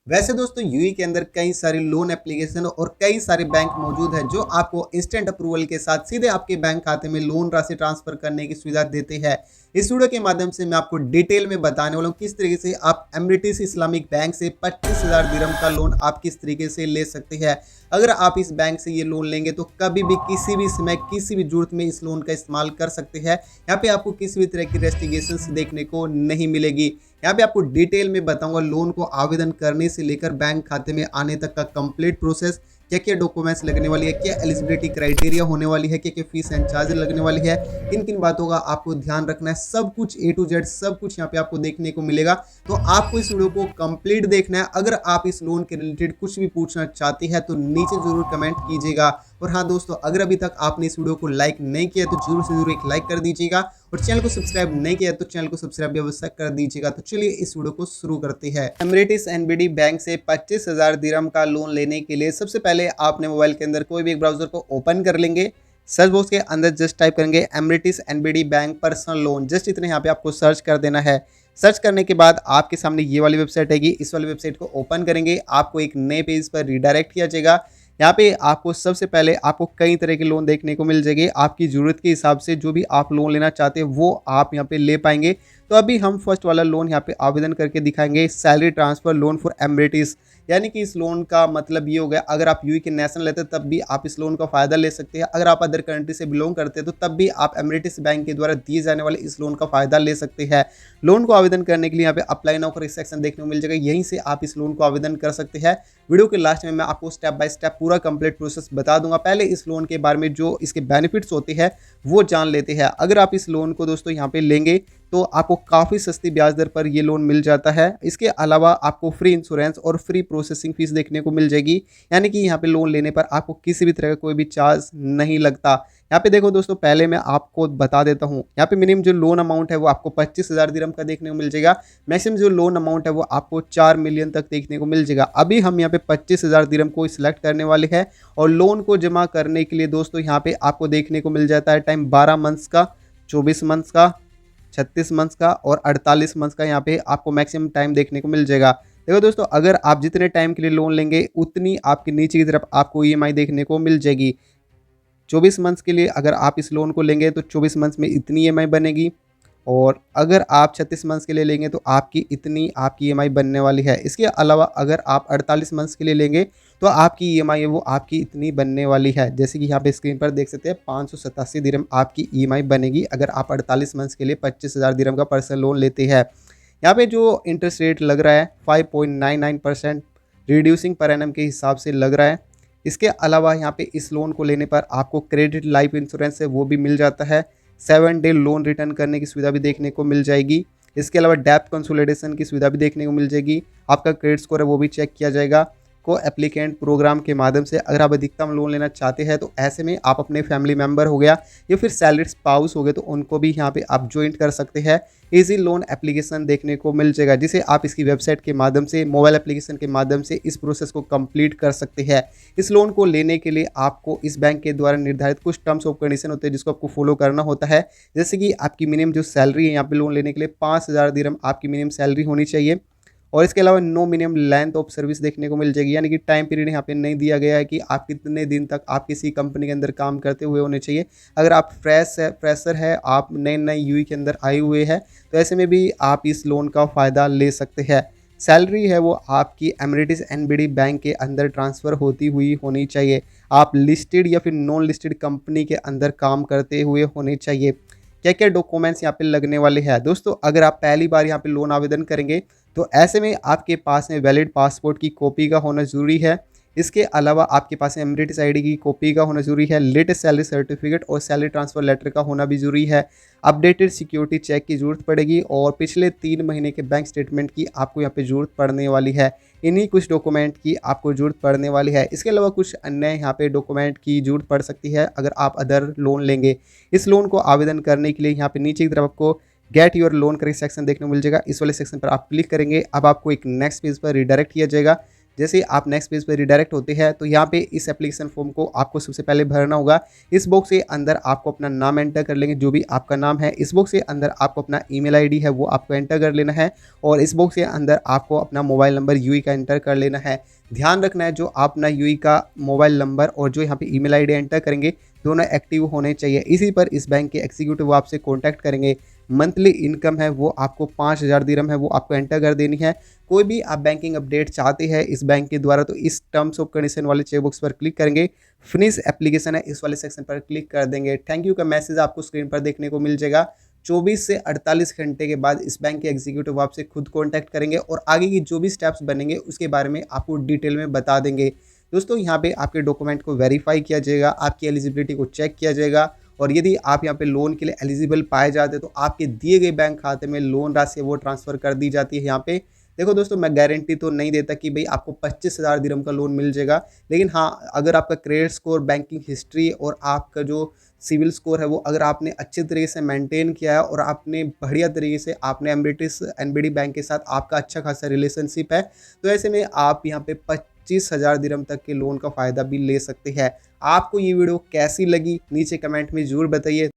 वैसे दोस्तों यूएई के अंदर कई सारे लोन एप्लीकेशन और कई सारे बैंक मौजूद हैं जो आपको इंस्टेंट अप्रूवल के साथ सीधे आपके बैंक खाते में लोन राशि ट्रांसफर करने की सुविधा देते हैं। इस वीडियो के माध्यम से मैं आपको डिटेल में बताने वाला हूँ किस तरीके से आप एमरिटिस इस्लामिक बैंक से 25,000 दिरहम का लोन आप किस तरीके से ले सकते हैं। अगर आप इस बैंक से ये लोन लेंगे तो कभी भी किसी भी समय किसी भी जरूरत में इस लोन का इस्तेमाल कर सकते हैं। यहाँ पे आपको किसी भी तरह की रेस्ट्रिक्शंस देखने को नहीं मिलेगी। यहाँ पे आपको डिटेल में बताऊंगा लोन को आवेदन करने से लेकर बैंक खाते में आने तक का कंप्लीट प्रोसेस, क्या क्या डॉक्यूमेंट्स लगने वाली है, क्या एलिजिबिलिटी क्राइटेरिया होने वाली है, क्या क्या फीस एंड चार्ज लगने वाली है, किन किन बातों का आपको ध्यान रखना है, सब कुछ ए टू जेड सब कुछ यहाँ पे आपको देखने को मिलेगा। तो आपको इस वीडियो को कंप्लीट देखना है। अगर आप इस लोन के रिलेटेड कुछ भी पूछना चाहते हैं तो नीचे जरूर कमेंट कीजिएगा। और हाँ दोस्तों, अगर अभी तक आपने इस वीडियो को लाइक नहीं किया तो जरूर से जरूर एक लाइक कर दीजिएगा और चैनल को सब्सक्राइब नहीं किया तो चैनल को सब्सक्राइब भी अवश्य कर दीजिएगा। तो चलिए इस वीडियो को शुरू करते हैं। एमरिटिस एनबीडी बैंक से 25,000 दिरहम का लोन लेने के लिए सबसे पहले आपने मोबाइल के अंदर कोई भी एक ब्राउजर को ओपन कर लेंगे। सर्च बॉक्स के अंदर जस्ट टाइप करेंगे Emirates NBD bank personal loan, just इतने यहाँ पे आपको सर्च कर देना है। सर्च करने के बाद आपके सामने ये वाली वेबसाइट आएगी। इस वाली वेबसाइट को ओपन करेंगे, आपको एक नए पेज पर रिडायरेक्ट किया जाएगा। यहाँ पे आपको सबसे पहले आपको कई तरह के लोन देखने को मिल जाएंगे। आपकी ज़रूरत के हिसाब से जो भी आप लोन लेना चाहते हैं वो आप यहाँ पे ले पाएंगे। तो अभी हम फर्स्ट वाला लोन यहाँ पे आवेदन करके दिखाएंगे, सैलरी ट्रांसफर लोन फॉर एमरिटिस। यानी कि इस लोन का मतलब ये हो गया, अगर आप यूएई के नेशनल लेते हैं तब भी आप इस लोन का फ़ायदा ले सकते हैं। अगर आप अदर कंट्री से बिलोंग करते हैं तो तब भी आप एमरिटिस बैंक के द्वारा दिए जाने वाले इस लोन का फ़ायदा ले सकते हैं। लोन को आवेदन करने के लिए यहाँ पे अप्लाई नाउ का सेक्शन देखने को मिल जाएगा, यहीं से आप इस लोन को आवेदन कर सकते हैं। वीडियो के लास्ट में मैं आपको स्टेप बाय स्टेप पूरा कंप्लीट प्रोसेस बता दूंगा। पहले इस लोन के बारे में जो इसके बेनिफिट्स होते हैं वो जान लेते हैं। अगर आप इस लोन को दोस्तों यहाँ पे लेंगे तो आपको काफ़ी सस्ती ब्याज दर पर ये लोन मिल जाता है। इसके अलावा आपको फ्री इंश्योरेंस और फ्री प्रोसेसिंग फीस देखने को मिल जाएगी। यानी कि यहाँ पे लोन लेने पर आपको किसी भी तरह का कोई भी चार्ज नहीं लगता। यहाँ पे देखो दोस्तों, पहले मैं आपको बता देता हूँ, यहाँ पे मिनिमम जो लोन अमाउंट है वो आपको 25,000 दिरहम का देखने को मिल जाएगा। मैक्सिमम जो लोन अमाउंट है वो आपको 4 मिलियन तक देखने को मिल जाएगा। अभी हम यहाँ पे 25,000 दिरहम को सिलेक्ट करने वाले हैं और लोन को जमा करने के लिए दोस्तों यहाँ पे आपको देखने को मिल जाता है टाइम 12 मंथ्स का, 24 मंथ्स का, 36 मंथ्स का और 48 मंथ्स का। यहाँ पे आपको मैक्सिमम टाइम देखने को मिल जाएगा। देखो दोस्तों, अगर आप जितने टाइम के लिए लोन लेंगे उतनी आपकी नीचे की तरफ आपको ईएमआई देखने को मिल जाएगी। 24 मंथ्स के लिए अगर आप इस लोन को लेंगे तो 24 मंथ्स में इतनी ईएमआई बनेगी, और अगर आप 36 मंथ्स के लिए लेंगे तो आपकी इतनी आपकी ईएमआई बनने वाली है। इसके अलावा अगर आप 48 मंथ्स के लिए लेंगे तो आपकी ईएमआई है वो आपकी इतनी बनने वाली है। जैसे कि यहाँ पे स्क्रीन पर देख सकते हैं 587 दिरहम आपकी ईएमआई बनेगी अगर आप 48 मंथ्स के लिए 25,000 दिरहम का पर्सनल लोन लेते हैं। यहाँ पे जो इंटरेस्ट रेट लग रहा है 5.99% रिड्यूसिंग पर एनम के हिसाब से लग रहा है। इसके अलावा यहाँ पे इस लोन को लेने पर आपको क्रेडिट लाइफ इंश्योरेंस है वो भी मिल जाता है। 7 डे लोन रिटर्न करने की सुविधा भी देखने को मिल जाएगी। इसके अलावा डेप्थ कंसोलिडेशन की सुविधा भी देखने को मिल जाएगी। आपका क्रेडिट स्कोर है वो भी चेक किया जाएगा। को एप्लीकेंट प्रोग्राम के माध्यम से अगर आप अधिकतम लोन लेना चाहते हैं तो ऐसे में आप अपने फैमिली मेंबर हो गया या फिर सैलरीड स्पाउस हो गए तो उनको भी यहाँ पे आप ज्वाइंट कर सकते हैं। इजी लोन एप्लीकेशन देखने को मिल जाएगा जिसे आप इसकी वेबसाइट के माध्यम से, मोबाइल एप्लीकेशन के माध्यम से इस प्रोसेस को कंप्लीट कर सकते हैं। इस लोन को लेने के लिए आपको इस बैंक के द्वारा निर्धारित कुछ टर्म्स ऑफ कंडीशन होते हैं जिसको आपको फॉलो करना होता है। जैसे कि आपकी मिनिमम जो सैलरी है यहाँ पे लोन लेने के लिए 5,000 दिरहम आपकी मिनिमम सैलरी होनी चाहिए। और इसके अलावा no minimum length of service देखने को मिल जाएगी, यानी कि टाइम पीरियड यहाँ पे नहीं दिया गया है कि आप कितने दिन तक आप किसी कंपनी के अंदर काम करते हुए होने चाहिए। अगर आप फ्रेशर है, आप नए नए यूई के अंदर आए हुए हैं तो ऐसे में भी आप इस लोन का फ़ायदा ले सकते हैं। सैलरी है वो आपकी एमरिटिस एनबीडी बैंक के अंदर ट्रांसफ़र होती हुई होनी चाहिए। आप लिस्टेड या फिर नॉन लिस्टेड कंपनी के अंदर काम करते हुए होने चाहिए। क्या क्या डॉक्यूमेंट्स यहाँ पे लगने वाले हैं दोस्तों, अगर आप पहली बार यहाँ पे लोन आवेदन करेंगे तो ऐसे में आपके पास में वैलिड पासपोर्ट की कॉपी का होना ज़रूरी है। इसके अलावा आपके पास एमरिटिस आईडी की कॉपी का होना ज़रूरी है। लेटेस्ट सैलरी सर्टिफिकेट और सैलरी ट्रांसफ़र लेटर का होना भी ज़रूरी है। अपडेटेड सिक्योरिटी चेक की ज़रूरत पड़ेगी और पिछले 3 महीने के बैंक स्टेटमेंट की आपको यहाँ पे ज़रूरत पड़ने वाली है। इन्हीं कुछ डॉक्यूमेंट की आपको ज़रूरत पड़ने वाली है। इसके अलावा कुछ अन्य यहाँ पे डॉक्यूमेंट की ज़रूरत पड़ सकती है अगर आप अदर लोन लेंगे। इस लोन को आवेदन करने के लिए यहाँ पे नीचे की तरफ आपको गेट योर लोन का सेक्शन देखने को मिल जाएगा। इस वाले सेक्शन पर आप क्लिक करेंगे, अब आपको एक नेक्स्ट पेज पर रिडायरेक्ट किया जाएगा जैसे आप नेक्स्ट पेज पे रिडायरेक्ट होते हैं तो यहाँ पे इस एप्लीकेशन फॉर्म को आपको सबसे पहले भरना होगा। इस बॉक्स के अंदर आपको अपना नाम एंटर कर लेंगे, जो भी आपका नाम है। इस बॉक्स के अंदर आपको अपना ईमेल आईडी है वो आपको एंटर कर लेना है और इस बॉक्स के अंदर आपको अपना मोबाइल नंबर यूई का एंटर कर लेना है। ध्यान रखना है जो आप अपना यूई का मोबाइल नंबर और जो यहाँ पे ईमेल आईडी एंटर करेंगे दोनों एक्टिव होने चाहिए। इसी पर इस बैंक के एग्जीक्यूटिव आपसे कॉन्टैक्ट करेंगे। मंथली इनकम है वो आपको 5000 दिरहम है वो आपको एंटर कर देनी है। कोई भी आप बैंकिंग अपडेट चाहते हैं इस बैंक के द्वारा तो इस टर्म्स ऑफ कंडीशन वाले चेक बॉक्स पर क्लिक करेंगे। फिनिश एप्लीकेशन है इस वाले सेक्शन पर क्लिक कर देंगे। थैंक यू का मैसेज आपको स्क्रीन पर देखने को मिल जाएगा। 24 से 48 घंटे के बाद इस बैंक के एग्जीक्यूटिव आपसे खुद कॉन्टैक्ट करेंगे और आगे की जो भी स्टेप्स बनेंगे उसके बारे में आपको डिटेल में बता देंगे। दोस्तों यहाँ पे आपके डॉक्यूमेंट को वेरीफाई किया जाएगा, आपकी एलिजिबिलिटी को चेक किया जाएगा और यदि आप यहाँ पे लोन के लिए एलिजिबल पाए जाते हैं तो आपके दिए गए बैंक खाते में लोन राशि वो ट्रांसफ़र कर दी जाती है। यहाँ पे देखो दोस्तों, मैं गारंटी तो नहीं देता कि भाई आपको 25,000 दिरहम का लोन मिल जाएगा, लेकिन हाँ, अगर आपका क्रेडिट स्कोर, बैंकिंग हिस्ट्री और आपका जो सिविल स्कोर है वो अगर आपने अच्छे तरीके से मेंटेन किया है और आपने बढ़िया तरीके से आपने एम्बिटिस एनबीडी बैंक के साथ आपका अच्छा खासा रिलेशनशिप है, तो ऐसे में आप यहाँ पे 25,000 दिरहम तक के लोन का फ़ायदा भी ले सकते हैं। आपको ये वीडियो कैसी लगी नीचे कमेंट में ज़रूर बताइए।